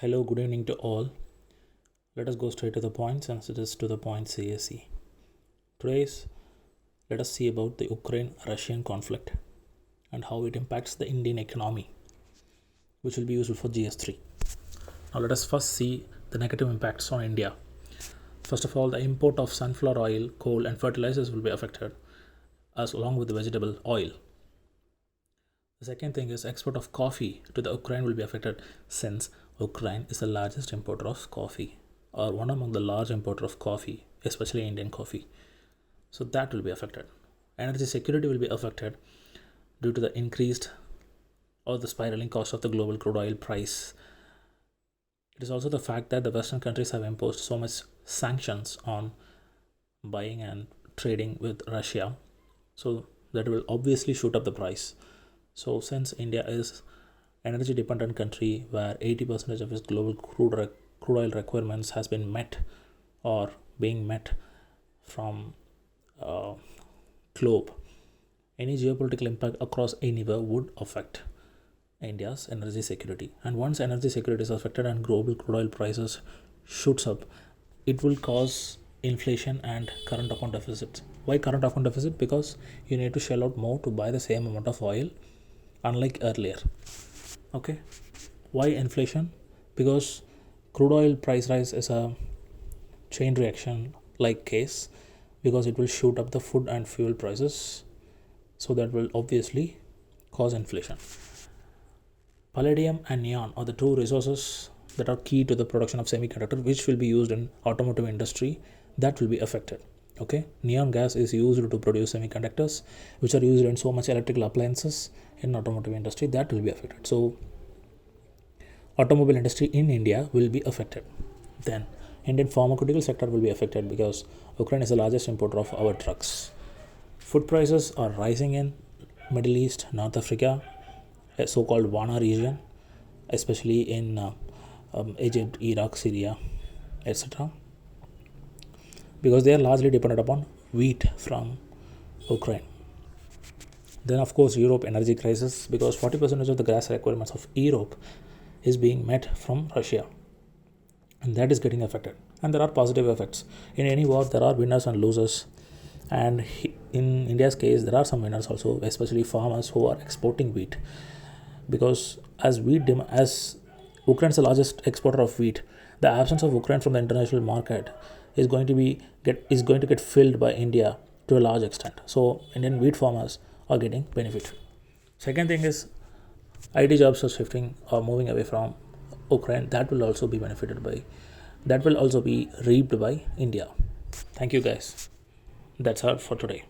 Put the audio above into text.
Hello, good evening to all. Let us go straight to the point since it is to the point CAC. Today's let us see about the Ukraine-Russian conflict and how it impacts the Indian economy, which will be useful for GS3. Now let us first see the negative impacts on India. First of all, the import of sunflower oil, coal and fertilizers will be affected, as along with the vegetable oil. The second thing is export of coffee to the Ukraine will be affected since Ukraine is the largest importer of coffee, or one among the large importer of coffee, especially Indian coffee. So that will be affected. Energy security will be affected due to the increased or the spiraling cost of the global crude oil price. It is also the fact that the Western countries have imposed so much sanctions on buying and trading with Russia, so that will obviously shoot up the price. So since India is energy dependent country where 80% of its global crude oil requirements has been met or being met from globe, any geopolitical impact across anywhere would affect India's energy security. And once energy security is affected and global crude oil prices shoots up, it will cause inflation and current account deficit. Why current account deficit? Because you need to shell out more to buy the same amount of oil, unlike earlier. Okay, why inflation? Because crude oil price rise is a chain reaction like case, because it will shoot up the food and fuel prices, so that will obviously cause inflation. Palladium and neon are the two resources that are key to the production of semiconductor, which will be used in automotive industry, that will be affected. Okay, neon gas is used to produce semiconductors, which are used in so much electrical appliances in automotive industry, that will be affected. So automobile industry in India will be affected. Then Indian pharmaceutical sector will be affected because Ukraine is the largest importer of our drugs. Food prices are rising in Middle East, North Africa, a so-called WANA region, especially in Egypt, Iraq, Syria, etc., because they are largely dependent upon wheat from Ukraine. Then of course Europe energy crisis, because 40% of the gas requirements of Europe is being met from Russia, and that is getting affected. And there are positive effects. In any war there are winners and losers, and in India's case there are some winners also, especially farmers who are exporting wheat, because as Ukraine is the largest exporter of wheat, the absence of Ukraine from the international market is going to get filled by India to a large extent. So Indian wheat farmers are getting benefit. Second thing is IT jobs are shifting or moving away from Ukraine. That will also be reaped by India. Thank you guys. That's all for today.